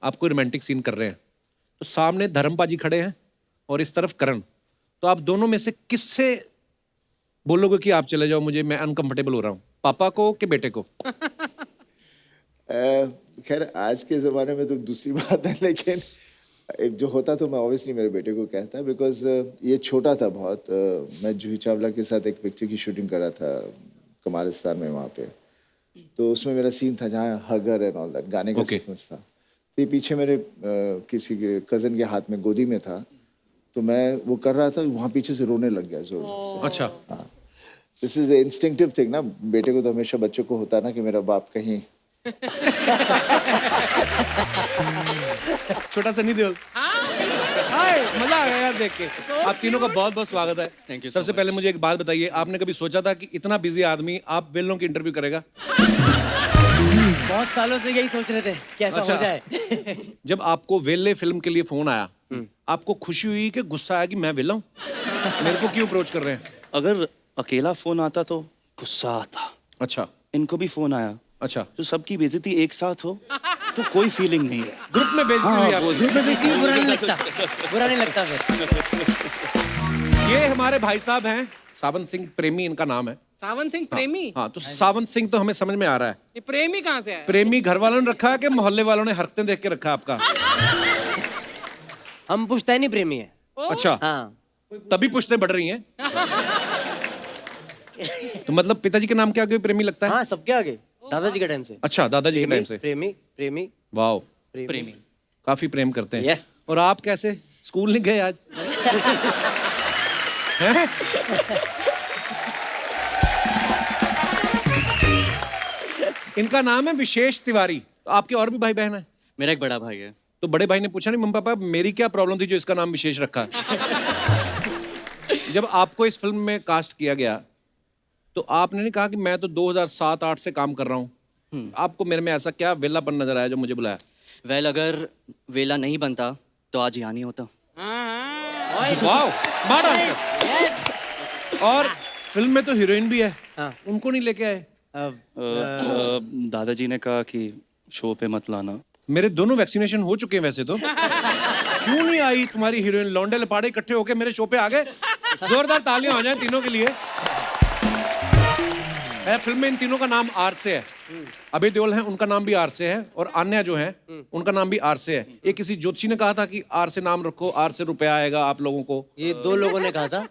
आप कोई romantic scene कर रहे हैं, तो सामने धर्मपा जी खड़े हैं और इस तरफ करण, तो आप दोनों में से किससे बोलोगे कि आप चले जाओ, मुझे मैं अनकंफर्टेबल हो रहा हूँ, पापा को कि बेटे को? खैर आज के ज़माने में तो दूसरी बात है, लेकिन जो होता तो मैं ऑब्वियसली मेरे बेटे को कहता, बिकॉज ये छोटा था बहुत। मैं जूही चावला के साथ एक पिक्चर की शूटिंग कर रहा था कमालिस्तान में वहाँ पे, तो उसमें मेरा सीन था जहाँ हगर एंड ऑल दैट गाने का सीक्वेंस था। तो ये पीछे मेरे किसी के कज़न के हाथ में गोदी में था, तो मैं वो कर रहा था, वहाँ पीछे से रोने लग गया जोर से। अच्छा, हाँ, दिस इज इंस्टिंक्टिव थिंग ना, बेटे को तो हमेशा बच्चों को होता ना कि मेरा बाप कहीं छोटा सनी देओल। हाय, मजा आ गया यार देख के। आप तीनों का बहुत बहुत स्वागत है। Thank you. सबसे पहले मुझे एक बात बताइए, आपने कभी सोचा था कि इतना बिजी आदमी आप वेल्लों की इंटरव्यू करेगा? बहुत सालों से यही सोच रहे थे कि ऐसा अच्छा। हो जाए। जब आपको वेल्ले फिल्म के लिए फोन आया, आपको खुशी हुई कि गुस्सा आया कि मैं वेल्ला हूँ, मेरे को क्यों अप्रोच कर रहे हैं? अगर अकेला फोन आता तो गुस्सा आता। अच्छा इनको भी फोन आया, अच्छा, जो सबकी बेइज्जती एक साथ हो तो कोई फीलिंग नहीं है। ग्रुप में बेइज्जती हुई आपको? ग्रुप में बेइज्जती बुरा नहीं लगता, बुरा नहीं लगता फिर। ये हमारे भाई साहब हैं, सावंत सिंह प्रेमी इनका नाम है। सावन सिंह प्रेमी। हाँ, तो सावंत सिंह तो हमें समझ में आ रहा है, ये प्रेमी कहाँ से आया? प्रेमी घर वालों ने रखा है कि मोहल्ले वालों ने हरकतें देख के रखा आपका? हम पुश्तैनी प्रेमी है। अच्छा, हाँ, तभी पुश्तें बढ़ रही हैं। तो मतलब पिताजी के नाम के आगे प्रेमी लगता है? हाँ, सबके आगे दादाजी के टाइम से। अच्छा, दादाजी के टाइम से। प्रेमी प्रेमी वाओ, प्रेमी। काफी प्रेम करते हैं। Yes. और आप कैसे स्कूल नहीं गए आज? हैं? इनका नाम है विशेष तिवारी। तो आपके और भी भाई बहन हैं? मेरा एक बड़ा भाई है। तो बड़े भाई ने पूछा नहीं, मम्मी पापा मेरी क्या प्रॉब्लम थी जो इसका नाम विशेष रखा? जब आपको इस फिल्म में कास्ट किया गया तो आपने नहीं कहा कि मैं तो 2007-8 से काम कर रहा हूँ, आपको मेरे में ऐसा क्या वेलापन नजर आया जो मुझे बुलाया? वेल, अगर वेला नहीं बनता तो आज यहाँ नहीं होता। Wow, smart answer. और फिल्म में तो हीरोइन भी है, हाँ। उनको नहीं लेके आए? दादाजी ने कहा कि शो पे मत लाना। मेरे दोनों वैक्सीनेशन हो चुके हैं वैसे तो। क्यों नहीं आई तुम्हारी हीरोइन? लौंडे लपाड़े इकट्ठे होके मेरे शो पे आ गए। जोरदार तालियां हो जाएं तीनों के लिए। फिल्म में इन तीनों का नाम आर से है। अभय देओल हैं, उनका नाम भी आर से है, और अन्या जो है उनका नाम भी आर से है। ये किसी ज्योतिषी ने कहा था कि आर से नाम रखो, आर से रुपया आएगा आप लोगों को। ये दो लोगों ने कहा था,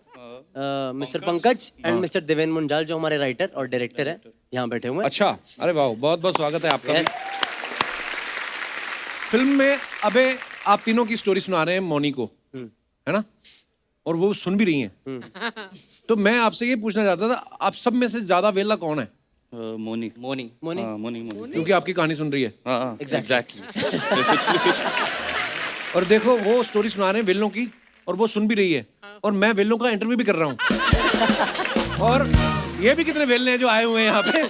mister Pankaj and mister Devendra Munjal, जो हमारे राइटर और डायरेक्टर है, यहाँ बैठे हुए हैं। अच्छा, अरे वाह, बहुत बहुत स्वागत है आपका भी। Yes. फिल्म में अबे आप तीनों की स्टोरी सुना रहे हैं मौनी को, है ना, और वो सुन भी रही हैं। तो मैं आपसे ये पूछना चाहता था, आप सब में से ज्यादा वेला कौन है? मोनी मोनी। मोनी। हाँ, मोनी मोनी। क्योंकि आपकी कहानी सुन रही है। हाँ, एग्जैक्टली। और देखो वो स्टोरी सुना रहे हैं वेलों की, और वो सुन भी रही है, और मैं वेलों का इंटरव्यू भी कर रहा हूँ। और ये भी कितने वेल्ले हैं जो आए हुए हैं यहाँ पे।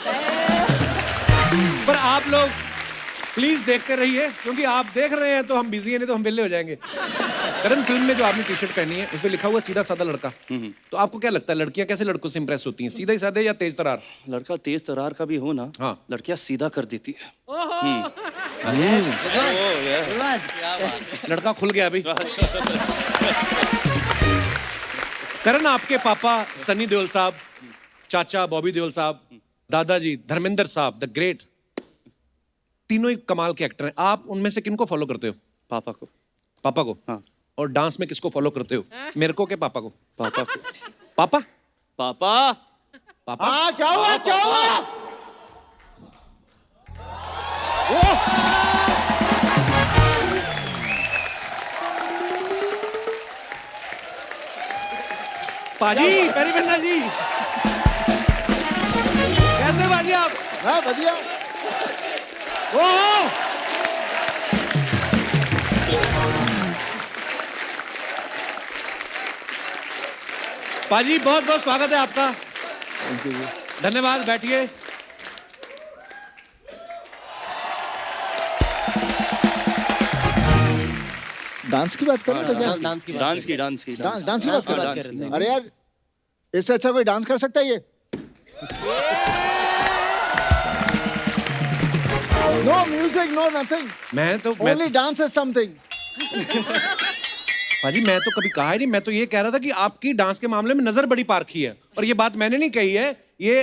पर आप लोग प्लीज देखते रहिए, क्योंकि आप देख रहे हैं तो हम बिजी हैं, नहीं तो हम वेल्ले हो जाएंगे। करण, फिल्म में जो आपने टी शर्ट पहनी है उस पर लिखा हुआ सीधा साधा लड़का, तो आपको क्या लगता है लड़कियां कैसे लड़कों से इंप्रेस होती हैं, सीधा ही साधे या तेज तरार? लड़का तेज तरार का भी हो ना, हाँ। लड़कियां सीधा कर देती है। लड़का खुल गया अभी। करण, आपके पापा सनी देओल साहब, चाचा बॉबी देओल साहब, दादाजी धर्मेंद्र साहब द ग्रेट, तीनों ही कमाल के एक्टर हैं। आप उनमें से किनको फॉलो करते हो? पापा को। पापा को? हाँ। और डांस में किसको फॉलो करते हो? मेरे को के पापा को? पापा को। पापा? पापा। पापा? हाँ, क्या हुआ क्या हुआ? पाजी, पेरीबन्ना जी, कैसे बाजी आप? हाँ, बढ़िया। ओह, पाजी बहुत बहुत स्वागत है आपका। धन्यवाद, बैठिए। डांस की बात कर रहे थे क्या? डांस की बात डांस की डांस की डांस की बात कर बात रहे कर थे। रहे थे। अरे यार, इससे अच्छा कोई डांस कर सकता है ये? No music, no nothing. Only dance is something. पाजी मैं तो कभी कहा ही नहीं, मैं तो ये कह रहा था कि आपकी डांस के मामले में नजर बड़ी पारखी है, और ये बात मैंने नहीं कही है, ये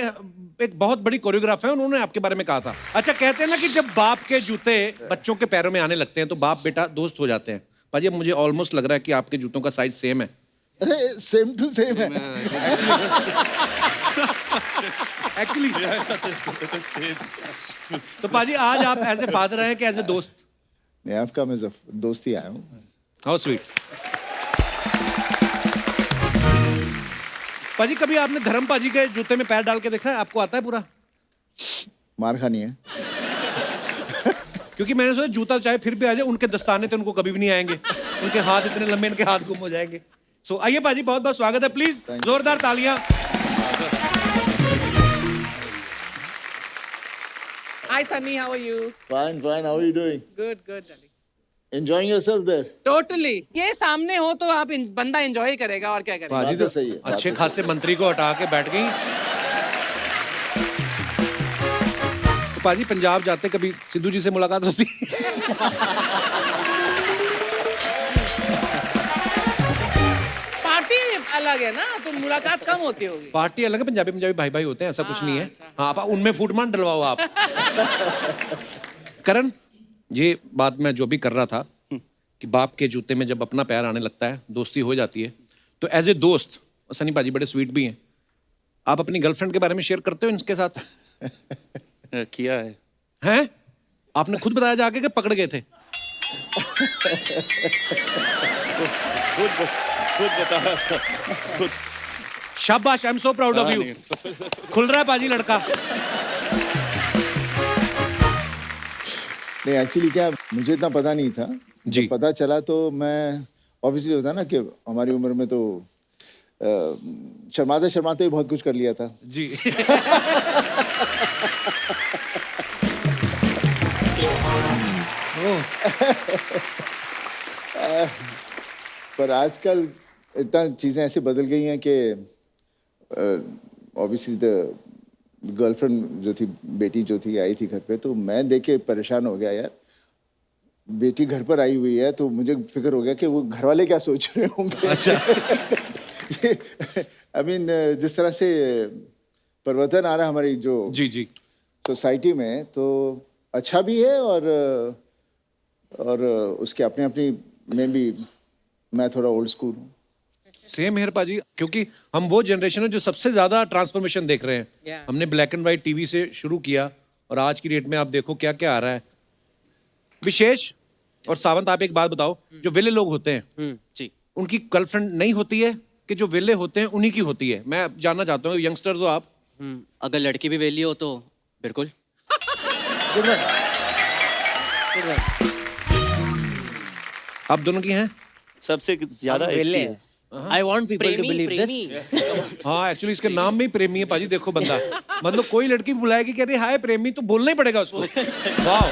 एक बहुत बड़ी कोरियोग्राफर है, उन्होंने आपके बारे में कहा था। अच्छा, कहते हैं ना कि जब बाप के जूते बच्चों के पैरों में आने लगते हैं तो बाप बेटा दोस्त हो जाते हैं। पाजी अब मुझे ऑलमोस्ट लग रहा है कि आपके जूतों का साइज सेम है। अरे सेम टू सेम है एक्चुअली। तो पाजी आज आप एज ए फादर हैं कि एज ए दोस्त? नहीं, आपका मैं दोस्ती आया हूँ। How sweet. पाजी कभी आपने धर्म पाजी के जूते में पैर डाल के देखा है? आपको आता है पूरा? मार खानी है। क्योंकि मैंने सोचा जूता चाहे फिर भी आ जाए, उनके दस्ताने तो उनको कभी भी नहीं आएंगे, उनके हाथ इतने लंबे, इनके हाथ गुम हो जाएंगे। सो आइए पाजी, बहुत बहुत स्वागत है, प्लीज जोरदार तालियां। Hi Sunny, how are you? Fine, fine. How are you doing? Good, good, darling. Enjoying yourself there? Totally. ये सामने हो तो आप बंदा एंजॉय करेगा, और क्या करेगा। पाजी बात तो सही है, अच्छे बात तो खासे मंत्री को हटा के बैठ गई। तो पाजी पंजाब जाते कभी सिद्धू जी से मुलाकात होती? पार्टी अलग है ना, तो मुलाकात कम होती होगी। पार्टी अलग है, पंजाबी भाई भाई होते हैं, ऐसा कुछ नहीं है। हाँ, आप उनमें फूट मान डलवाओ आप। करण, ये बात मैं जो भी कर रहा था कि बाप के जूते में जब अपना पैर आने लगता है, दोस्ती हो जाती है, तो एज ए दोस्त, सनी पाजी बड़े स्वीट भी हैं, आप अपनी गर्लफ्रेंड के बारे में शेयर करते हो इनके साथ? किया है। हैं? आपने खुद बताया जाके कि पकड़ गए थे? खुद बता रहा था खुद। शाबाश, I am so proud of you. खुल रहा है पाजी लड़का। नहीं, एक्चुअली क्या, मुझे इतना पता नहीं था। जी। जब पता चला तो मैं, ऑब्वियसली होता ना कि हमारी उम्र में तो शर्माते शर्माते ही बहुत कुछ कर लिया था। जी। पर आजकल इतना चीज़ें ऐसे बदल गई हैं कि ऑब्वियसली गर्लफ्रेंड जो थी, बेटी जो थी, आई थी घर पे, तो मैं देख के परेशान हो गया यार। बेटी घर पर आई हुई है तो मुझे फिक्र हो गया कि वो घर वाले क्या सोच रहे होंगे। आई मीन जिस तरह से परिवर्तन आ रहा है हमारी जो जी जी सोसाइटी में, तो अच्छा भी है और उसके अपने अपनी में भी मैं थोड़ा ओल्ड स्कूल हूँ। सेम हेयर पाजी, क्योंकि हम वो जनरेशन है जो सबसे ज्यादा ट्रांसफॉर्मेशन देख रहे हैं। Yeah. हमने ब्लैक एंड व्हाइट टीवी से शुरू किया और आज की डेट में आप देखो क्या क्या आ रहा है। विशेष और सावंत, आप एक बात बताओ, जो वेले लोग होते हैं जी। उनकी गर्लफ्रेंड नहीं होती है कि जो वेले होते हैं उन्हीं की होती है? मैं जानना चाहता हूँ, यंगस्टर्स हो आप। अगर लड़की भी वेली हो तो बिल्कुल। आप दोनों की हैं? सबसे ज्यादा इसकी है। I want people to believe this. हाँ, एक्चुअली इसके नाम में ही प्रेमी है पाजी। देखो बंदा, मतलब कोई लड़की बुलाएगी कह रही हाय प्रेमी, तो बोलना ही पड़ेगा उसको। वाह।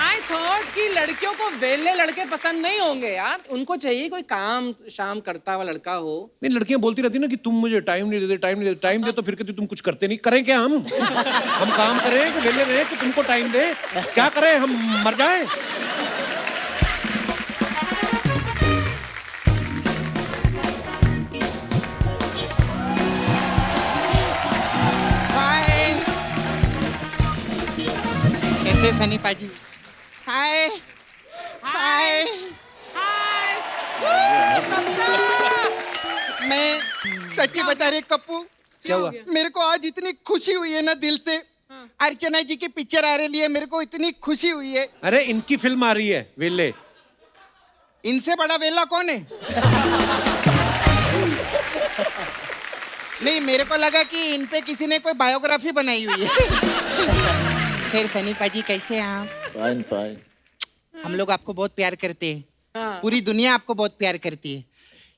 आई थॉट कि लड़कियों को वेले लड़के पसंद नहीं होंगे यार, उनको चाहिए कोई काम शाम करता हुआ लड़का हो। नहीं, लड़कियां बोलती रहती ना कि तुम मुझे टाइम नहीं देते, टाइम नहीं देते, टाइम दे, तो फिर कहती तुम कुछ करते नहीं। करें क्या हम काम करें कि वेले रहे कि तुमको टाइम दे? क्या करें, हम मर जाए? कैसे सनी पाजी? हाय हाय मैं सच्ची बता रही कप्पू, क्या हुआ? मेरे को आज इतनी खुशी हुई है ना दिल से। अर्चना जी की पिक्चर आ रही है, मेरे को इतनी खुशी हुई है। अरे इनकी फिल्म आ रही है वेले। इनसे बड़ा वेला कौन है? नहीं, मेरे को लगा कि इन पे किसी ने कोई बायोग्राफी बनाई हुई है। फिर सनी पाजी कैसे हैं आप? Fine fine. हम लोग आपको बहुत प्यार करते हैं, पूरी दुनिया आपको बहुत प्यार करती है,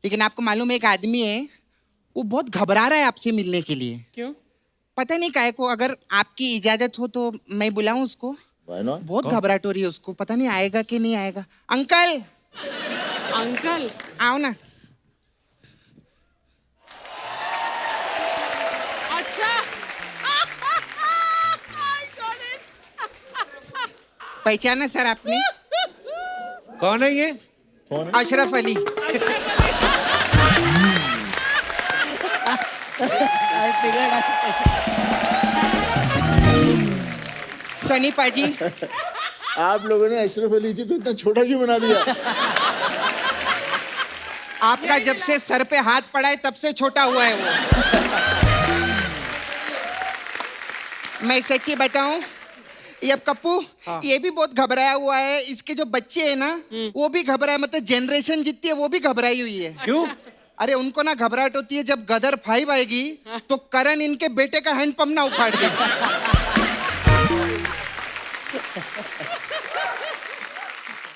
लेकिन आपको मालूम है एक आदमी है, वो बहुत घबरा रहा है आपसे मिलने के लिए। क्यों? पता नहीं काहे को। अगर आपकी इजाजत हो तो मैं बुलाऊं उसको? Why not? बहुत घबराहट हो रही है उसको, पता नहीं आएगा कि नहीं आएगा। अंकल, अंकल आओ ना। अच्छा। पहचाना सर आपने? कौन है ये? अशरफ अली। सनी पाजी। आप लोगों ने अशरफ अली जी को इतना छोटा क्यों बना दिया? आपका जब से सर पे हाथ पड़ा है तब से छोटा हुआ है वो। मैं सच्ची बताऊं, ये अब कप्पू ये भी बहुत घबराया हुआ है। इसके जो बच्चे हैं ना वो भी घबराए, मतलब जनरेशन जितनी है वो भी घबराई हुई है। क्यों? अरे उनको ना घबराहट होती है जब गदर 5 आएगी तो करण इनके बेटे का हैंडपंप ना उखाड़ दे।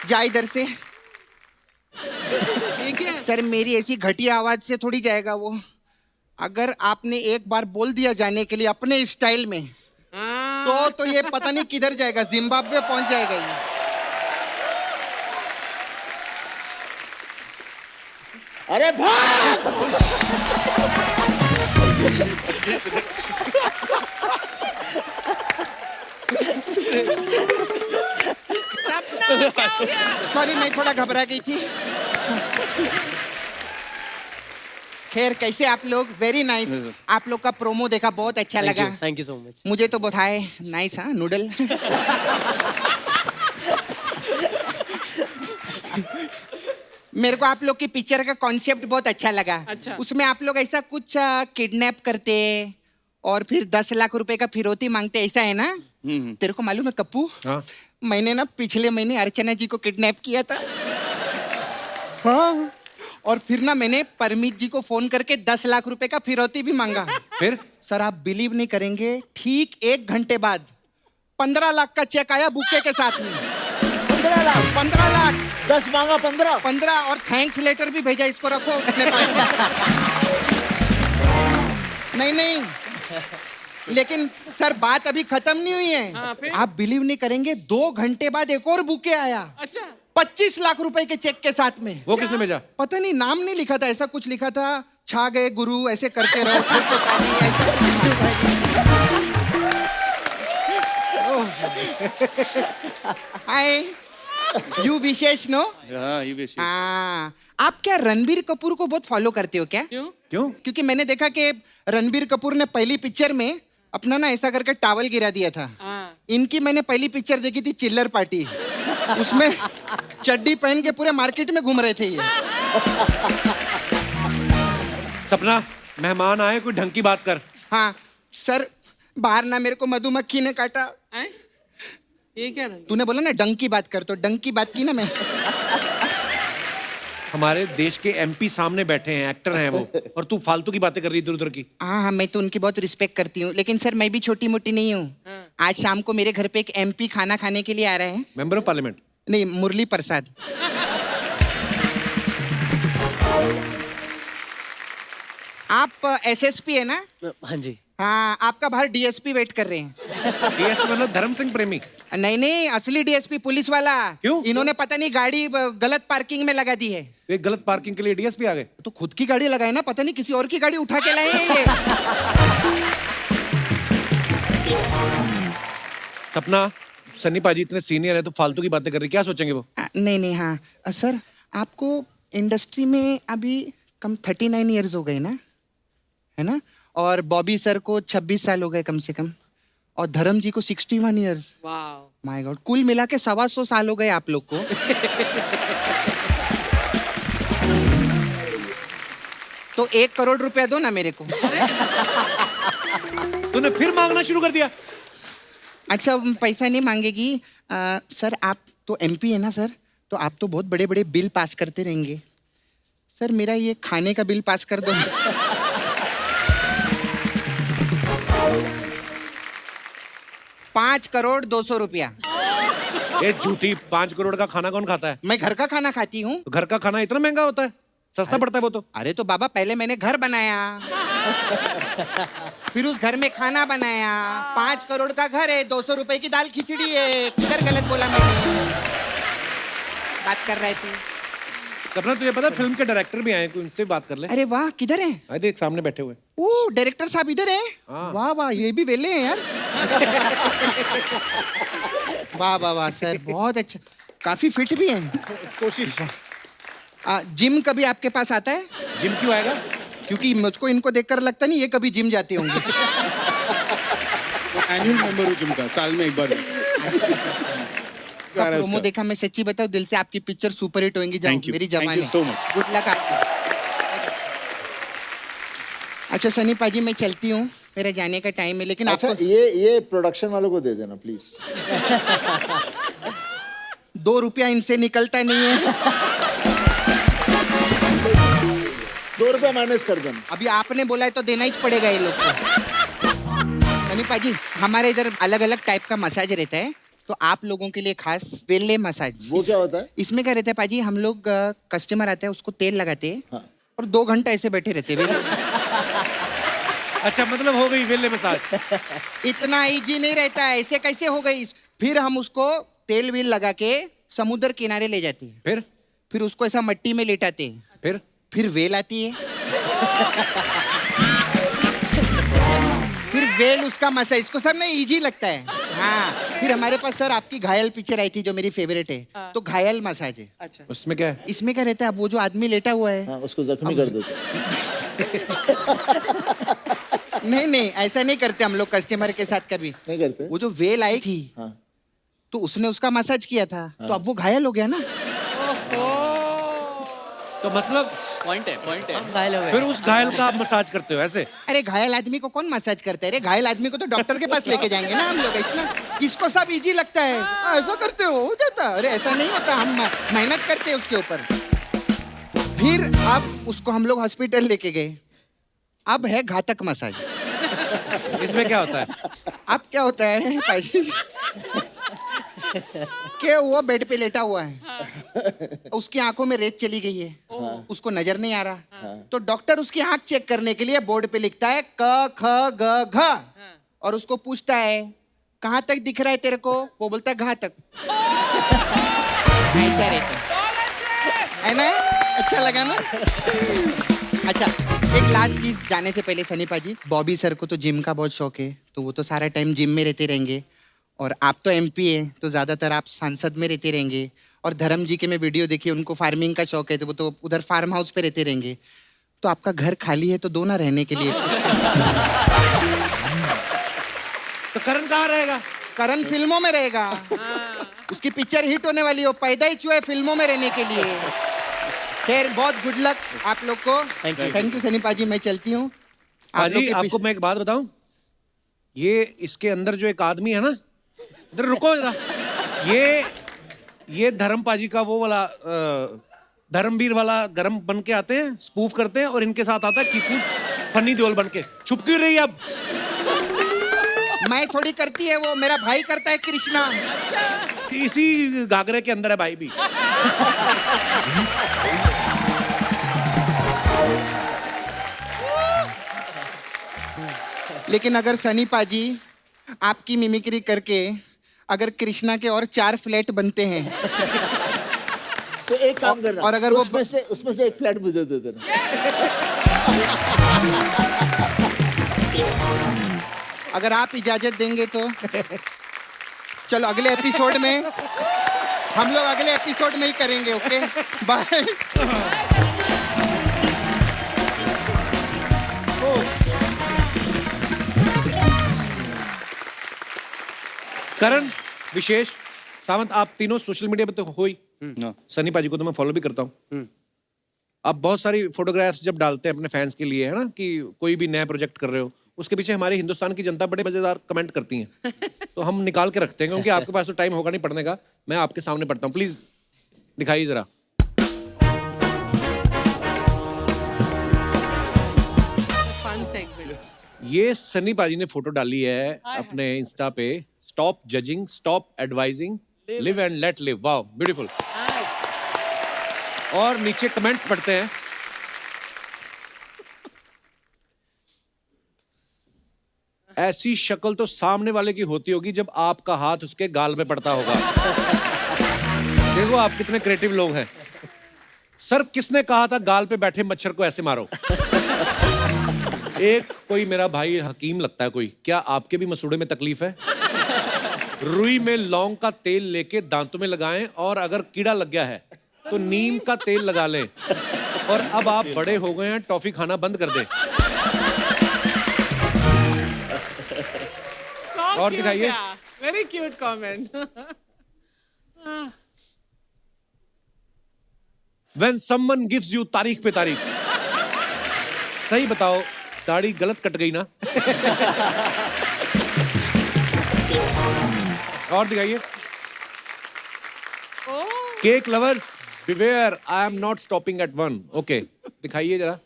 जा इधर से। ठीक है। सर मेरी ऐसी घटिया आवाज से थोड़ी जाएगा वो। अगर आपने एक बार बोल दिया जाने के लिए अपने स्टाइल में तो ये पता नहीं किधर जाएगा, जिम्बाब्वे पहुंच जाएगा ये। अरे भाई सॉरी मैं थोड़ा घबरा गई थी। खैर कैसे आप लोग? Very nice. आप लोग का प्रोमो देखा, बहुत अच्छा लगा। Thank you so much. मुझे तो बहुत हाय नाइस। हाँ नूडल। मेरे को आप लोग की पिक्चर का कॉन्सेप्ट बहुत अच्छा लगा। अच्छा। उसमें आप लोग ऐसा कुछ किडनैप करते और फिर 10 लाख रुपए का फिरौती मांगते, ऐसा है ना? तेरे को मालूम है कप्पू? हाँ। मैंने ना पिछले महीने अर्चना जी को किडनैप किया था। हाँ, और फिर ना मैंने परमीत जी को फोन करके 10 लाख रुपए का फिरौती भी मांगा। फिर? सर आप बिलीव नहीं करेंगे, ठीक 1 घंटे बाद 15 लाख का चेक आया बुके के साथ में। 15 लाख 15 लाख 10 मांगा 15 और थैंक्स लेटर भी भेजा, इसको रखो अपने पास। नहीं लेकिन सर बात अभी खत्म नहीं हुई है। हाँ, फिर? आप बिलीव नहीं करेंगे, 2 घंटे बाद एक और बुके आया। अच्छा। 25 लाख रुपए के चेक के साथ में। वो किसने भेजा? पता नहीं, नाम नहीं लिखा था, ऐसा कुछ लिखा था, छा गए गुरु ऐसे करते रहो फिर तो ताली, ऐसा हाय यू विशेष नो। आप क्या रणबीर कपूर को बहुत फॉलो करते हो क्या? क्यों? क्योंकि मैंने देखा कि रणबीर कपूर ने पहली पिक्चर में अपना ना ऐसा करके टावल गिरा दिया था। इनकी मैंने पहली पिक्चर देखी थी चिल्लर पार्टी, उसमें चड्डी पहन के पूरे मार्केट में घूम रहे थे ये। सपना, मेहमान आए, कोई ढंग की बात कर। हाँ सर, बाहर ना मेरे को मधुमक्खी ने काटा। हैं? ये क्या रंग? तूने बोला ना डंक की बात कर, तो डंक की बात की ना मैं। हमारे देश के एमपी सामने बैठे हैं, एक्टर हैं वो, और तू फालतू की बातें कर रही इधर उधर की। हाँ मैं तो उनकी बहुत रिस्पेक्ट करती हूँ, लेकिन सर मैं भी छोटी मोटी नहीं हूँ। आज शाम को मेरे घर पे एक एमपी खाना खाने के लिए आ रहे हैं। Member of parliament? नहीं, मुरली प्रसाद। आप एसएसपी है ना? हाँ जी। हाँ, आपका बाहर डीएसपी वेट कर रहे हैं। डीएसपी मतलब धर्म सिंह प्रेमी? नहीं, असली डीएसपी पुलिस वाला। क्यों? इन्होंने पता नहीं गाड़ी गलत पार्किंग में लगा दी है। एक गलत पार्किंग के लिए डीएसपी आ गए? तो खुद की गाड़ी लगाए ना, पता नहीं किसी और की गाड़ी उठा के लाए हैं ये। सपना, सन्नी पाजी इतने सीनियर है तो फालतू की बातें कर रही, क्या सोचेंगे वो? नहीं हाँ सर, आपको इंडस्ट्री में अभी कम 39 ईयर्स हो गए ना, है ना? और बॉबी सर को 26 साल हो गए कम से कम, और धर्म जी को 61 ईयर्स। वाओ। माय गॉड, कुल मिला के 125 साल हो गए आप लोग को। तो 1 करोड़ रुपया दो ना मेरे को। तूने फिर मांगना शुरू कर दिया? अच्छा पैसा नहीं मांगेगी। सर आप तो एमपी है ना सर, तो आप तो बहुत बड़े बड़े बिल पास करते रहेंगे। सर मेरा ये खाने का बिल पास कर दो। 5 करोड़ 200 रुपया। ये झूठी, 5 करोड़ का खाना कौन खाता है? मैं घर का खाना खाती हूँ। तो घर का खाना इतना महंगा होता है? सस्ता पड़ता है वो तो। अरे तो बाबा पहले मैंने घर बनाया, फिर उस घर में खाना बनाया। 5 करोड़ का घर है, 200 रुपए की दाल खिचड़ी है। किधर गलत बोला मैंने? बात कर रहे थे। सपना तुझे पता फिल्म के डायरेक्टर भी आए, उनसे बात कर ले। अरे वाह, किधर है? आए देख सामने बैठे हुए। ओ डायरेक्टर साहब इधर है। हाँ। वाह वाह, ये भी वेले हैं यार। वाह वाह वाह सर, बहुत अच्छा, काफी फिट भी हैं। कोशिश। जिम कभी आपके पास आता है? जिम क्यों आएगा? क्योंकि मुझको इनको देखकर लगता नहीं ये कभी जिम जाते होंगे। एनुअल मेंबर हूँ जिम का, साल में एक बार। का प्रोमो देखा, मैं सच्ची बताऊं दिल से आपकी पिक्चर सुपर हिट होंगी। जाओ, Thank you. मेरी Thank जवान you है। so much. गुड लक आपको। अच्छा सनी पाजी, मैं चलती हूँ, मेरा जाने का टाइम है, लेकिन अच्छा आपको ये प्रोडक्शन वालों को दे देना प्लीज। 2 रुपया इनसे निकलता नहीं है। 2 रुपया माइनस कर देना। अभी आपने बोला है तो देना ही पड़ेगा ये लोग को। सनी पाजी, हमारे इधर अलग अलग टाइप का मसाज रहता है, तो आप लोगों के लिए खास वेल्ले मसाज। वो क्या होता है? इसमें क्या रहता है पाजी, हम लोग कस्टमर आते हैं, उसको तेल लगाते हैं, हाँ। और 2 घंटा ऐसे बैठे रहते हैं। अच्छा, मतलब हो गई वेल्ले मसाज। इतना इजी नहीं रहता है, ऐसे कैसे हो गई? फिर हम उसको तेल वील लगा के समुद्र किनारे ले जाते हैं, फिर उसको ऐसा मट्टी में लेटाते हैं, फिर वेल आती है, फिर वेल उसका मसाज, इसको सब नहीं इजी लगता है। हाँ, फिर हमारे पास सर आपकी घायल पिक्चर आई थी जो मेरी फेवरेट है, तो घायल मसाज है। अच्छा, उसमें क्या है? इसमें क्या रहता है, अब वो जो आदमी लेटा हुआ है, हाँ, उसको जख्मी कर देते। नहीं नहीं ऐसा नहीं करते हम लोग कस्टमर के साथ कभी। नहीं करते? वो जो वेल आई थी, हाँ। तो उसने उसका मसाज किया था, तो अब वो घायल हो गया ना। तो मतलब पॉइंट है, पॉइंट है। घायल हो गए। फिर उस घायल का आप मसाज करते हो ऐसे? अरे घायल आदमी को कौन मसाज करता है? अरे घायल आदमी को तो डॉक्टर के पास लेके जाएंगे ना हम लोग। इतना इसको सब इजी लगता है, ऐसा करते हो जाता। अरे ऐसा नहीं होता, हम मेहनत करते हैं उसके ऊपर। फिर अब उसको हम लोग हॉस्पिटल लेके गए, अब है घातक मसाज। इसमें क्या होता है? अब क्या होता है भाई कि वो बेड पे लेटा हुआ है, उसकी आंखों में रेत चली गई है, उसको नजर नहीं आ रहा, तो डॉक्टर उसकी आंख चेक करने के लिए बोर्ड पे लिखता है क ख ग घ, और उसको पूछता है कहाँ तक दिख रहा है तेरे को? वो बोलता है घा तक। ऐसा रहता है ना? अच्छा लगा ना? अच्छा, एक लास्ट चीज जाने से पहले सनी पाजी, बॉबी सर को तो जिम का बहुत शौक है, तो वो तो सारा टाइम जिम में रहते रहेंगे, और आप तो एमपी है तो ज्यादातर आप सांसद में रहते रहेंगे, और धर्म जी के मैं वीडियो देखी, उनको फार्मिंग का शौक है, तो वो तो उधर फार्म हाउस पे रहते रहेंगे, तो आपका घर खाली है तो दो ना रहने के लिए। तो करण कहाँ रहेगा? करण फिल्मों में रहेगा, उसकी पिक्चर हिट होने वाली है, वो पैदा ही हुआ है फिल्मों में रहने के लिए। खैर, बहुत गुड लक आप लोग को। थैंक यू सनी पाजी, मैं चलती हूँ। पाजी, आपको मैं एक बात बताऊं, ये इसके अंदर जो एक आदमी है ना, इधर रुको जरा, ये धर्म पाजी का वो वाला धर्मवीर वाला गरम बन के आते हैं, स्पूफ करते हैं, और इनके साथ आता है कीकू फनी देओल बन के। छुप क्यों रही है अब? मैं थोड़ी करती है, वो मेरा भाई करता है, कृष्णा। इसी घाघरे के अंदर है भाई भी। लेकिन अगर सनी पाजी आपकी मिमिक्री करके अगर कृष्णा के और 4 फ्लैट बनते हैं, तो एक काम करना, और अगर वो उसमें से एक फ्लैट मुझे दे देना। अगर आप इजाजत देंगे तो चलो अगले एपिसोड में हम लोग अगले एपिसोड में ही करेंगे। Okay, bye. करण, विशेष, सावंत, आप तीनों सोशल मीडिया पे तो हो ही। सनी पाजी को तो मैं फॉलो भी करता हूँ। आप बहुत सारी फोटोग्राफ्स जब डालते हैं अपने फैंस के लिए, है ना, कि कोई भी नया प्रोजेक्ट कर रहे हो, उसके पीछे हमारे हिंदुस्तान की जनता बड़े मजेदार कमेंट करती हैं, तो हम निकाल के रखते हैं, क्योंकि आपके पास तो टाइम होगा नहीं पढ़ने का। मैं आपके सामने पढ़ता हूँ, प्लीज दिखाइए जरा। Fun segment. ये सनी पाजी ने फोटो डाली है अपने इंस्टा पे, stop judging, stop advising, live and let live. Wow, beautiful. और नीचे कमेंट्स पढ़ते हैं। ऐसी शक्ल तो सामने वाले की होती होगी जब आपका हाथ उसके गाल पे पड़ता होगा। देखो आप कितने क्रिएटिव लोग हैं। सर, किसने कहा था गाल पे बैठे मच्छर को ऐसे मारो? एक कोई मेरा भाई हकीम लगता है कोई, क्या आपके भी मसूड़े में तकलीफ है? रुई में लौंग का तेल लेके दांतों में लगाएं और अगर कीड़ा लग गया है तो नीम का तेल लगा लें। और अब आप बड़े हो गए हैं, टॉफी खाना बंद कर दें। और दिखाइए। Very cute comment. When someone gives you तारीख पे तारीख। सही बताओ, दाढ़ी गलत कट गई ना? और दिखाइए। Cake lovers beware, I am not stopping eight 1। Okay, दिखाइए जरा।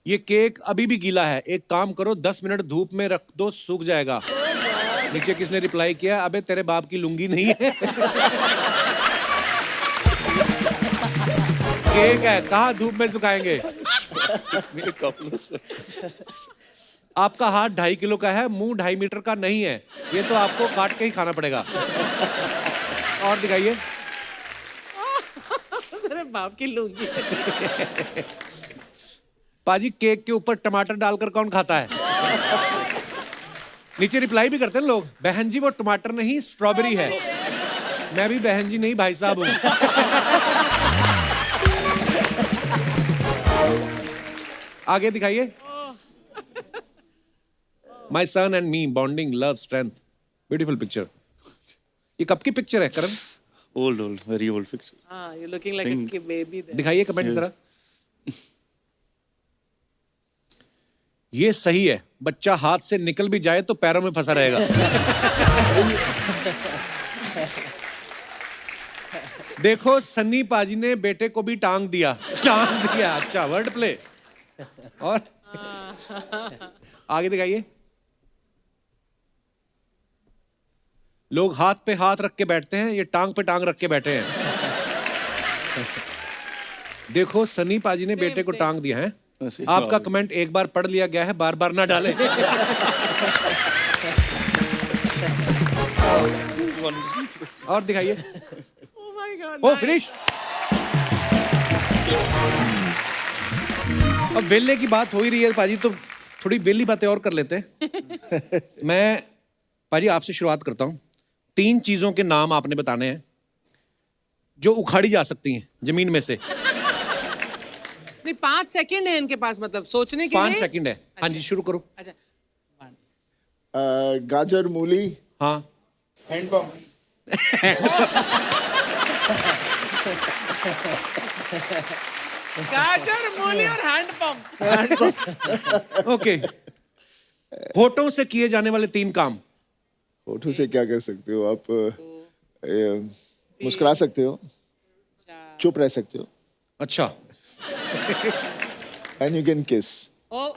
ये केक अभी भी गीला है, एक काम करो 10 मिनट धूप में रख दो, सूख जाएगा। नीचे किसने रिप्लाई किया, अबे तेरे बाप की लुंगी नहीं है। केक है, कहाँ धूप में सुखाएंगे? मेरे कपड़ों से। आपका हाथ 2.5 किलो का है, मुंह 2.5 मीटर का नहीं है, ये तो आपको काट के ही खाना पड़ेगा। और दिखाइए। अरे बाप की लूंगी। पाजी, केक के ऊपर टमाटर डालकर कौन खाता है? नीचे रिप्लाई भी करते हैं लोग, बहन जी वो टमाटर नहीं स्ट्रॉबेरी है। मैं भी बहन जी नहीं भाई साहब हूं। आगे दिखाइए। My son and me bonding love strength, beautiful picture. ये कब की पिक्चर है करण? Old, very old picture. हाँ, you're looking like a baby there. दिखाइए कमेंट जरा। ये सही है, बच्चा हाथ से निकल भी जाए तो पैरों में फंसा रहेगा। देखो सन्नी पाजी ने बेटे को भी टांग दिया। टांग दिया, अच्छा वर्ड प्ले। और आगे दिखाइए। लोग हाथ पे हाथ रख के बैठते हैं, ये टांग पे टांग रख के बैठे हैं। देखो सनी पाजी ने बेटे को टांग दिया है। आपका कमेंट एक बार पढ़ लिया गया है, बार बार ना डालें। और दिखाइए। Oh my God, oh nice. Finish. अब वेले की बात हो ही रही है पाजी, तो थोड़ी वेली बातें और कर लेते हैं। मैं पाजी आपसे शुरुआत करता हूं। 3 चीजों के नाम आपने बताने हैं जो उखाड़ी जा सकती हैं जमीन में से। नहीं, 5 सेकंड है इनके पास, मतलब सोचने के 5 लिए। सेकंड है। हाँ जी, शुरू करो। अच्छा, गाजर, मूली, हाँ। गाजर, मूली और हैंड पंप। ओके। होठों से किए जाने वाले 3 काम। होठों से क्या कर सकते हो आप? मुस्कुरा सकते हो, चुप रह सकते हो, अच्छा। एंड यू कैन किस। ओ,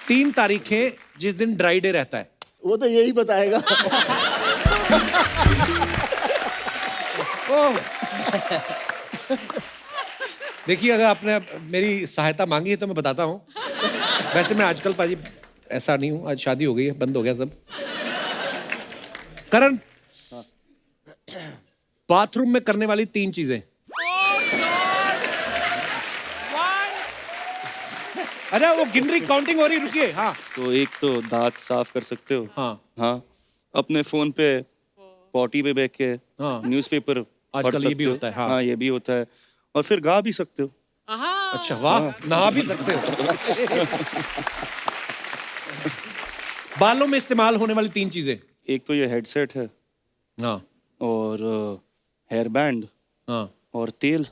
3 तारीखें जिस दिन ड्राई डे रहता है। वो तो यही बताएगा। देखिए, अगर आपने मेरी सहायता मांगी है तो मैं बताता हूँ। वैसे मैं आजकल पाजी ऐसा नहीं हूँ, आज शादी हो गई है, बंद हो गया सब। करण, बाथरूम में करने वाली 3 चीजें। अरे वो गिन रही, काउंटिंग हो रही, रुकिए। हाँ तो एक तो दांत साफ कर सकते हो। हाँ हाँ, अपने फोन पे पॉटी पे बैठ के हाँ। न्यूज़पेपर आजकल पढ़ ये भी सकते हो। होता है, हाँ। हाँ, ये भी होता है। और फिर गा भी सकते हो। अच्छा, वाह, नहा भी सकते हो। बालों में इस्तेमाल होने वाली 3 चीजें। एक तो ये हेडसेट है, हाँ और हेयर बैंड, हाँ। और तेल।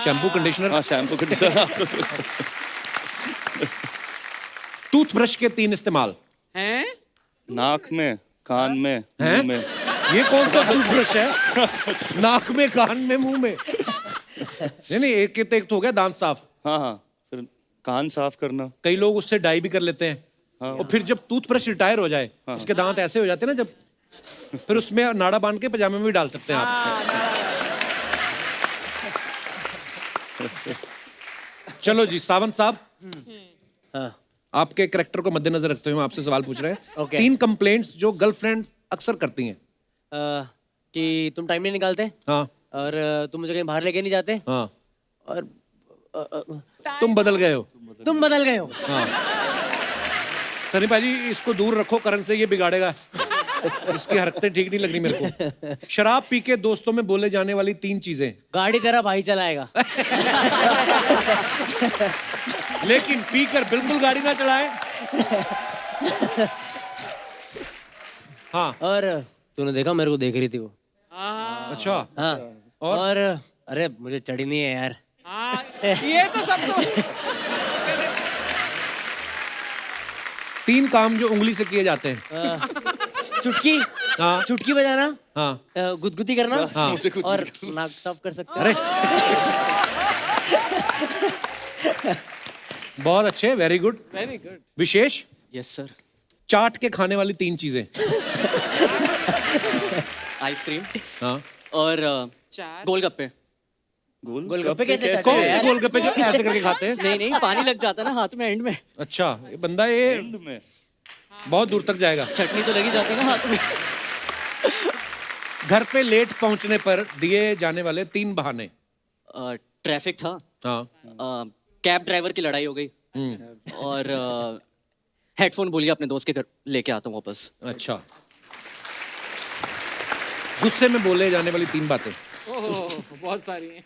Shampoo, conditioner. हाँ, शैम्पू कंडीशनर। टूथब्रश के 3 इस्तेमाल। हैं? नाक में, कान में, हैं? मुंह में। ये कौन सा टूथब्रश है? नाक में, कान में, मुंह में? नहीं, एक तो हो गया दांत साफ। हाँ हाँ, फिर कान साफ करना। कई लोग उससे डाई भी कर लेते हैं। हाँ। और फिर जब टूथब्रश रिटायर हो जाए, उसके दांत ऐसे हो जाते हैं ना, जब फिर उसमें नाड़ा बांध के पजामे में भी डाल सकते हैं आप। चलो जी, सावंत साहब, हाँ। आपके कैरेक्टर को मद्देनजर रखते हुए हम आपसे सवाल पूछ रहे हैं। Okay. 3 कंप्लेंट्स जो गर्लफ्रेंड अक्सर करती हैं। कि तुम टाइम नहीं निकालते, हाँ और तुम मुझे कहीं बाहर लेके नहीं जाते, हाँ। और तुम बदल गए हो। तुम बदल गए हो। सनी भाजी इसको दूर रखो करण से, ये बिगाड़ेगा। इसकी हरकतें ठीक नहीं लग रही मेरे को। शराब पी के दोस्तों में बोले जाने वाली 3 चीजें। गाड़ी तेरा भाई चलाएगा। लेकिन पीकर बिल्कुल गाड़ी ना चलाए। हाँ। और तूने देखा, मेरे को देख रही थी वो। अच्छा। हाँ। और अरे मुझे चढ़ी नहीं है यार। हाँ, ये तो सब तो 3 काम जो उंगली से किए जाते हैं। चुटकी। हाँ। चुटकी बजाना। हाँ। गुदगुदी करना। हाँ। और नाक साफ कर सकते हैं। अरे बहुत अच्छे, very good. Very good. Vishesh, yes sir. चाट के खाने वाली 3 चीजें। आइसक्रीम हाँ। और चार। गोलगप्पे। गोलगप्पे कैसे कौन खाते से हैं? गोलगप्पे जो ऐसे करके खाते हैं? नहीं नहीं, पानी लग जाता ना हाथ में एंड में। अच्छा, ये बंदा ये बहुत दूर तक जाएगा। चटनी तो लगी जाती है ना हाथ में। घर पे लेट पहुंचने पर दिए जाने वाले 3 बहाने। ट्रैफिक था, हाँ। कैब ड्राइवर की लड़ाई हो गई, और हेडफोन भूल गया अपने दोस्त के घर, लेके आता हूँ वापस। अच्छा। गुस्से में बोले जाने वाली 3 बातें। ओह, बहुत सारी हैं।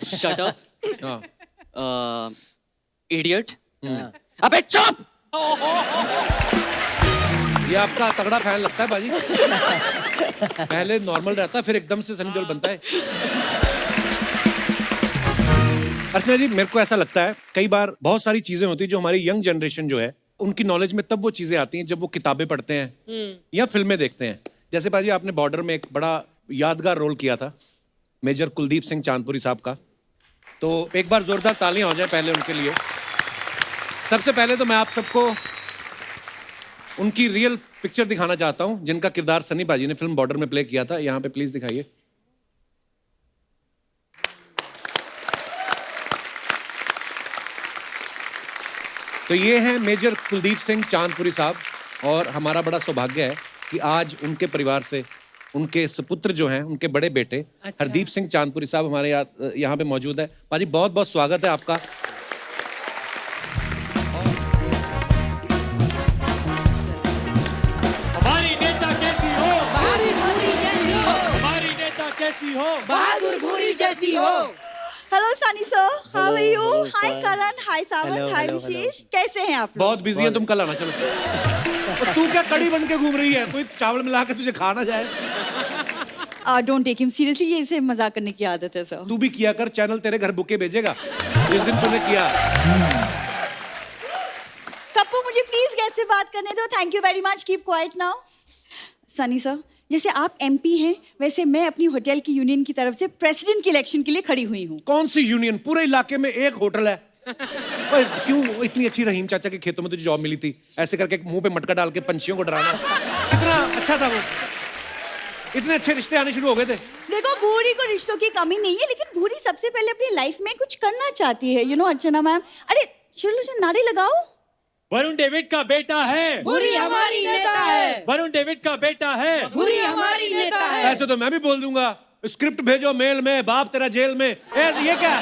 शट अप, हाँ। इडियट, अबे चुप। ये आपका तगड़ा फैन लगता है बाजी। पहले नॉर्मल रहता है, फिर एकदम से सनी देओल बनता है। अर्चना जी, मेरे को ऐसा लगता है कई बार बहुत सारी चीजें होती है जो हमारी यंग जनरेशन जो है उनकी नॉलेज में तब वो चीजें आती हैं जब वो किताबें पढ़ते हैं या फिल्में देखते हैं। जैसे बाजी आपने बॉर्डर में एक बड़ा यादगार रोल किया था मेजर कुलदीप सिंह चांदपुरी साहब का, तो एक बार जोरदार तालियां हो जाए पहले उनके लिए। सबसे पहले तो मैं आप सबको उनकी रियल पिक्चर दिखाना चाहता हूं जिनका किरदार सनी बाजी ने फिल्म बॉर्डर में प्ले किया था। यहां पे प्लीज दिखाइए। तो ये हैं मेजर कुलदीप सिंह चांदपुरी साहब, और हमारा बड़ा सौभाग्य है कि आज उनके परिवार से उनके सुपुत्र जो हैं, उनके बड़े बेटे हरदीप सिंह चांदपुरी साहब हमारे यहाँ पे मौजूद है। पाजी बहुत बहुत स्वागत है आपका। हमारी नेता कैसी हो, हमारी नेता कैसी हो, बहादुर भूरी जैसी हो। Hello Sunny sir, how are you? Hi Karan, hi Sawant, hi Vishesh, कैसे हैं आप लोग? बहुत बिजी है, तुम कल आना। चलो। और तू क्या कड़ी बन के घूम रही है? कोई चावल मिला के तुझे खाना जाए? डोंट टेक हिम सीरियसली, ये इसे मजाक करने की आदत है सर। तू भी किया कर, चैनल तेरे घर बुके भेजेगा जिस दिन तूने किया। कप्पू, मुझे प्लीज गेस्ट से बात करने दो। Thank you very much, keep quiet now. Sunny sir, जैसे आप एमपी हैं वैसे मैं अपनी होटल की यूनियन की तरफ से प्रेसिडेंट की इलेक्शन के लिए खड़ी हुई हूँ। कौन सी यूनियन? पूरे इलाके में एक होटल है। पर क्यों इतनी अच्छी रहीम चाचा के खेतों में तुझे जॉब मिली थी, ऐसे करके मुंह पे मटका डाल के पंछियों को डराना, कितना अच्छा था वो। इतने अच्छे रिश्ते आने शुरू हो गए थे। देखो, भूरी को रिश्तों की कमी नहीं है, लेकिन भूरी सबसे पहले अपनी लाइफ में कुछ करना चाहती है। यू नो अर्चना मैम, अरे चलो नारे लगाओ। वरुण डेविड का बेटा है, भूरी हमारी नेता है। वरुण डेविड का बेटा है, भूरी हमारी नेता है। ऐसे तो मैं भी बोल दूंगा, स्क्रिप्ट भेजो मेल में, बाप तेरा जेल में। ये क्या?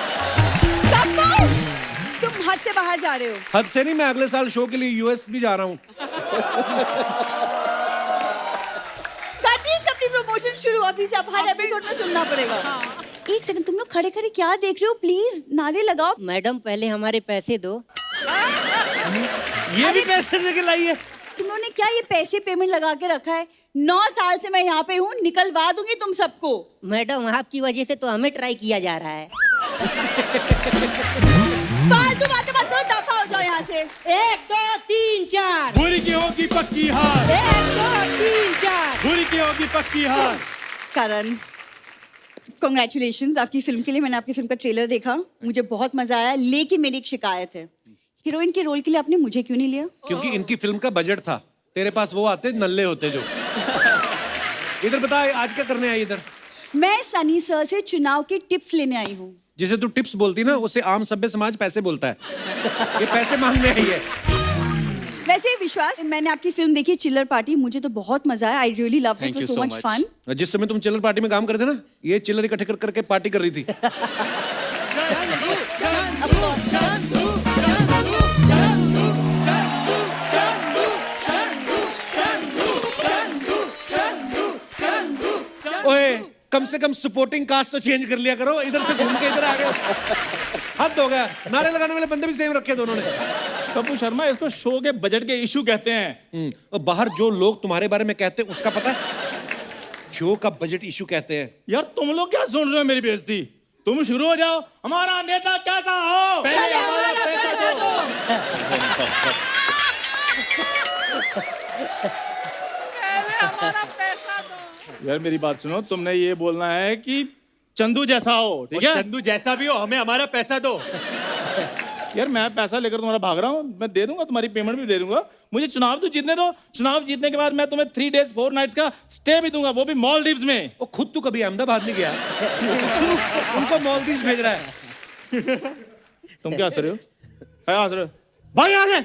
तुम हद से बाहर जा रहे हो। हद से नहीं, मैं अगले साल शो के लिए यूएस भी जा रहा हूँ। अपनी प्रमोशन शुरू अभी से, अब हर एपिसोड में सुनना पड़ेगा। एक सेकंड, तुम लोग खड़े खड़े क्या देख रहे हो? प्लीज नारे लगाओ। मैडम पहले हमारे पैसे दो। ये भी पैसे देके लाई है? तुम लोगों ने क्या ये पैसे पेमेंट लगा के रखा है? 9 साल से मैं यहाँ पे हूँ, निकलवा दूंगी तुम सबको। मैडम आपकी वजह से तो हमें ट्राई किया जा रहा है। फालतू बातें मत करो, दफा हो जाओ यहाँ से। 1 2 3 4। भूरी की होगी पक्की हार, 1 2 3 4। भूरी की होगी पक्की हार। करण, कॉन्ग्रेचुलेशंस आपकी फिल्म के लिए। मैंने आपकी फिल्म का ट्रेलर देखा, मुझे बहुत मजा आया, लेकिन मेरी एक शिकायत है। हीरोइन के रोल के लिए आपने मुझे क्यों नहीं लिया? क्योंकि इनकी फिल्म का बजट था, तेरे पास वो आते नल्ले होते जो। इधर बता, आज क्या करने आई इधर? मैं सनी सर से चुनाव की टिप्स लेने आई हूँ। जिसे तू टिप्स बोलती ना, उसे आम सभ्य समाज पैसे बोलता है। ये पैसे मांगने आई है। वैसे विश्वास, मैंने आपकी फिल्म देखी चिल्लर पार्टी, मुझे तो बहुत मजा आया। I really love it, so much fun. जिस समय तुम चिल्लर पार्टी में काम करते ना, ये चिल्लर इकट्ठे कर करके पार्टी कर रही थी। ओए कम से कम सपोर्टिंग कास्ट तो चेंज कर लिया करो, इधर से घूम के इधर आ गए। हद हो गया, नारे लगाने वाले बंदे भी सेम रखे दोनों ने। कपूर शर्मा, इसको शो के बजट के इशू कहते हैं। और बाहर जो लोग तुम्हारे बारे में कहते हैं उसका पता है? शो का बजट इशू कहते हैं। यार तुम लोग क्या सुन रहे हो मेरी बेइज्जती? तुम शुरू हो जाओ, हमारा नेता कैसा हो, पहले हमारा पैसा दो। पहले हमारा पैसा दो। यार मेरी बात सुनो, तुमने ये बोलना है कि चंदू जैसा हो, ठीक है? चंदू जैसा भी हो, हमें हमारा पैसा दो। यार मैं पैसा लेकर तुम्हारा भाग रहा हूँ, मैं दे दूंगा, तुम्हारी पेमेंट भी दे दूंगा। मुझे चुनाव तो जीतने दो, चुनाव जीतने के बाद मैं तुम्हें 3 days 4 nights का स्टे भी दूंगा, वो भी मालदीव्स में। वो खुद तो कभी अहमदाबाद नहीं गया, उनको मालदीव्स भेज रहा है। तुम क्या हंस रहे हो? क्या हंस रहे हो? भाग यहाँ से।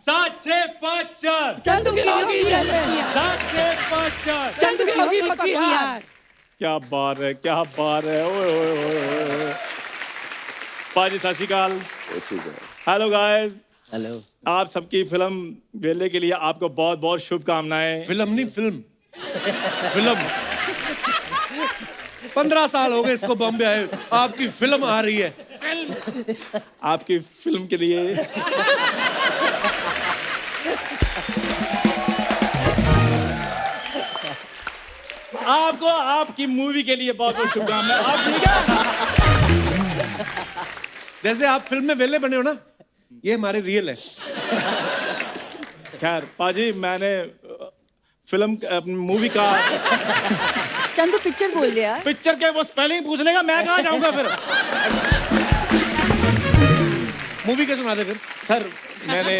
7 6 5 4 चंदू की होगी 7 6 5 4 चंदू की होगी पक्की हार। क्या बात है, क्या बात है। ओए ओए ओए ओए। पाजी सत श्री अकाल। Hello guys. हेलो। आप सबकी फिल्म वेले के लिए आपको बहुत बहुत शुभकामनाएं। फिल्म नहीं, फिल्म फिल्म 15 साल हो गए इसको बॉम्बे आए, आपकी फिल्म आ रही है। आपकी फिल्म के लिए आपको आपकी मूवी के लिए बहुत बहुत शुभकामनाएं। आप ठीक है? जैसे आप फिल्म में वेले बने हो ना, ये हमारे रियल है। खैर पाजी, मैंने फिल्म मूवी का चंदू पिक्चर बोल दिया। पिक्चर के वो स्पेलिंग पूछ लेगा, मैं कहाँ जाऊंगा फिर? मूवी के सुना दे फिर। सर मैंने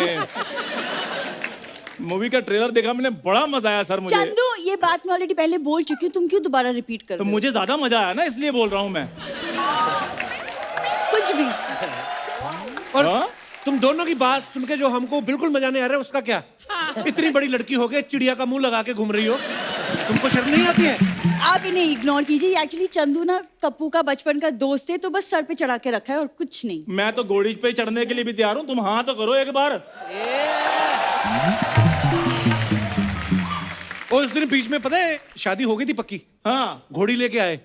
मूवी का ट्रेलर देखा, मैंने बड़ा मजा आया सर मुझे। चंदू ये बात मैं ऑलरेडी पहले बोल चुकी हूँ, तुम क्यों दोबारा रिपीट कर तो रहे हो? मुझे ज्यादा मजा आया ना, इसलिए बोल रहा हूँ मैं। कुछ भी। और हाँ? तुम दोनों की बात सुन के जो हमको बिल्कुल मजा नहीं आ रहा है उसका क्या? इतनी बड़ी लड़की हो गई, चिड़िया का मुंह लगा के घूम रही हो, तुमको शर्म नहीं आती है? आप इन्हें इग्नोर कीजिए। एक्चुअली चंदू ना कप्पू का बचपन का दोस्त है, तो बस सर पे चढ़ा के रखा है और कुछ नहीं। मैं तो घोड़ी पे चढ़ने के लिए भी तैयार हूँ, तुम हाँ तो करो एक बार। और उस दिन बीच में पता है शादी हो गई थी पक्की। हाँ। घोड़ी लेके आए,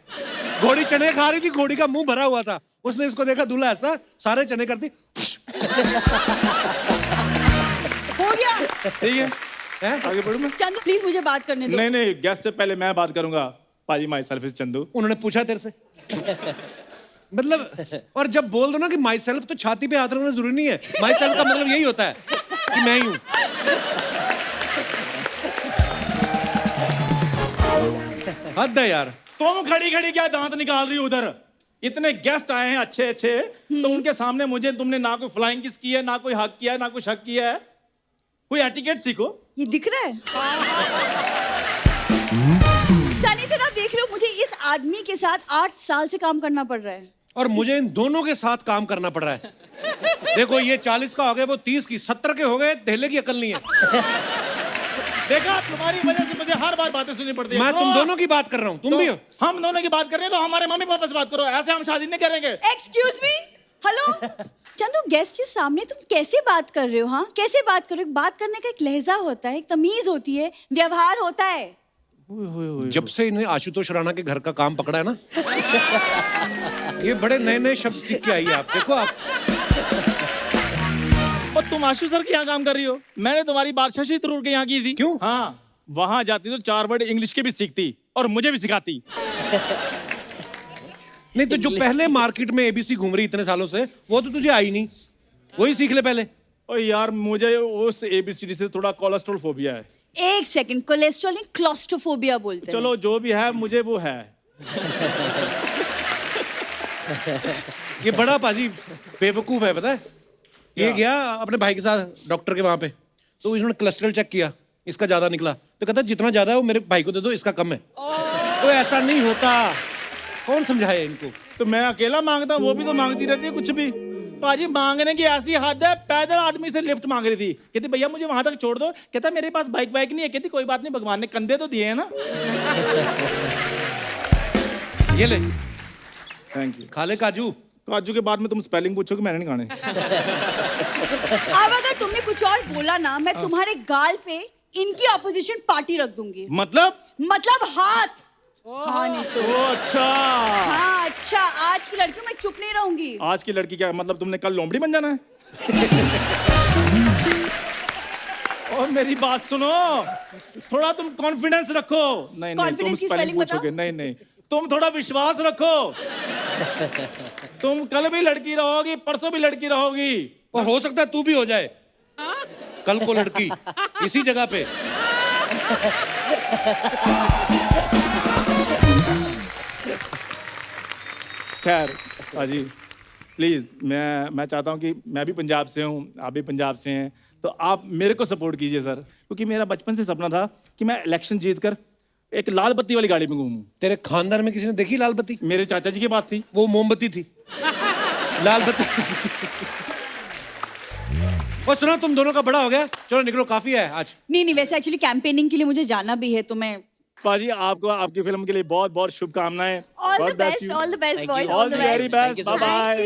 घोड़ी चने खा रही थी, घोड़ी का मुंह भरा हुआ था। उसने इसको देखा, दूल्हा ऐसा, सारे चने करती। हो गया। ठीक है, हैं? आगे बढ़ूं मैं? चंदू प्लीज मुझे बात करने दो। नहीं नहीं, गेस्ट से पहले मैं बात करूंगा। पाजी माई सेल्फ इज चंदू। उन्होंने पूछा तेरे से? मतलब, और जब बोल दो ना कि माई सेल्फ, तो छाती पे हाथ रखना जरूरी नहीं है। माई सेल्फ का मतलब यही होता है कि मैं ही हूं। हद है यार। तुम खड़ी खड़ी क्या दांत निकाल रही हो उधर? इतने गेस्ट आए हैं अच्छे अच्छे, तो उनके सामने मुझे तुमने ना कोई फ्लाइंग किस की है, ना कोई हक किया है, ना कोई शक किया है। कोई एटिकेट सीखो। ये दिख रहा है? सनी सर आप देख रहे हो, मुझे इस आदमी के साथ 8 साल से काम करना पड़ रहा है। और मुझे इन दोनों के साथ काम करना पड़ रहा है। देखो ये 40 का हो गए, वो 30 की, 70 के हो गए, धेले की अकल नहीं है। देखा, तुम्हारी वजह से मुझे हर बार बातें सुननी पड़ती है। मैं तुम दोनों की बात कर रहा हूँ, तुम भी हो। हम दोनों की बात कर रहे हैं तो हमारे मम्मी पापा से बात करो, ऐसे हम शादी नहीं करेंगे। Excuse me, hello Chandu, guest के सामने तुम कैसे बात कर रहे हो? हाँ कैसे बात कर रहे हो? बात करने का एक लहजा होता है, एक तमीज होती है, व्यवहार होता है। जब से इन्हें आशुतोष राणा के घर का काम पकड़ा है ना, ये बड़े नए नए शब्द सीख के आई है। आप देखो आप। और तुम आशु सर के यहाँ काम कर रही हो? मैंने तुम्हारी बात शशि थरूर के यहाँ की थी। क्यों? हाँ, वहां जाती तो 4 वर्ड इंग्लिश के भी सीखती और मुझे भी सिखाती। नहीं तो जो पहले मार्केट में एबीसी घूम रही इतने सालों से, वो तो तुझे आई नहीं, वही सीख ले पहले। और यार मुझे उस एबीसीडी से थोड़ा कोलेस्ट्रॉल फोबिया है। एक सेकंड, कोलेस्ट्रॉल नहीं क्लॉस्ट्रोफोबिया बोलते हैं। चलो जो भी है, मुझे वो है। ये बड़ा पाजी बेवकूफ है, पता है? ये गया अपने भाई के साथ डॉक्टर के वहां पे, तो इन्होंने कोलेस्ट्रॉल चेक किया, इसका ज्यादा निकला, तो कहता जितना ज्यादा है वो मेरे भाई को दे दो, इसका कम है। तो ऐसा नहीं होता, कौन समझाए इनको? तो मैं अकेला मांगता हूँ, वो भी तो मांगती रहती है कुछ भी। पाजी मांगने की ऐसी हद है, पैदल आदमी से लिफ्ट मांग रही थी, कहती भैया मुझे वहां तक छोड़ दो, कहता मेरे पास बाइक नहीं है, कहती कोई बात नहीं, भगवान ने कंधे तो दिए हैं ना। ये ले, थैंक यू। खा ले काजू। काजू के बाद में तुम स्पेलिंग पूछोगे, मैंने नहीं खाने। अब अगर तुमने कुछ और बोला ना, मैं तुम्हारे गाल पे इनकी ऑपोजिशन पार्टी रख दूंगी। मतलब हाथ। हाँ नहीं तो ओ अच्छा, हाँ अच्छा, आज की लड़कियों मैं चुप नहीं रहूंगी। आज की लड़की क्या मतलब, तुमने कल लोमड़ी बन जाना है? और मेरी बात सुनो, थोड़ा तुम कॉन्फिडेंस रखो। नहीं तुम Confidence की स्पेलिंग spelling बताओ। पूछोगे। नहीं तुम थोड़ा विश्वास रखो। तुम कल भी लड़की रहोगी, परसों भी लड़की रहोगी। और हो सकता है तू भी हो जाए कल को लड़की इसी जगह पे। खैर पाजी प्लीज, मैं चाहता हूँ कि मैं भी पंजाब से हूँ, आप भी पंजाब से हैं, तो आप मेरे को सपोर्ट कीजिए सर, क्योंकि मेरा बचपन से सपना था कि मैं इलेक्शन जीतकर एक लाल बत्ती वाली गाड़ी में घूमूं। तेरे खानदान में किसी ने देखी लाल बत्ती? मेरे चाचा जी की बात थी। वो मोमबत्ती थी, लाल बत्ती। और सुना, तुम दोनों का बड़ा हो गया, चलो निकलो, काफी है आज। नहीं वैसे एक्चुअली कैंपेनिंग के लिए मुझे जाना भी है, तो मैं पाजी आपको आपकी फिल्म के लिए बहुत बहुत शुभकामनाएं। All the best boys, all the very best, bye bye.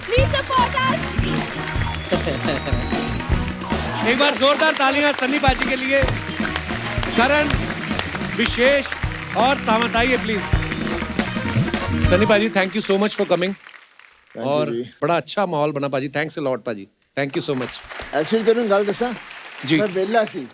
Please support us. एक बार जोरदार तालियां सन्नी पाजी के लिए। करण, विशेष और सावंत, आइए प्लीज। सन्नी पाजी, thank you so much for coming. और बड़ा अच्छा माहौल बना पाजी, थैंक्स अ लॉट पाजी, thank you so much. Actually तेरे गल दसा जी मैं वेला सी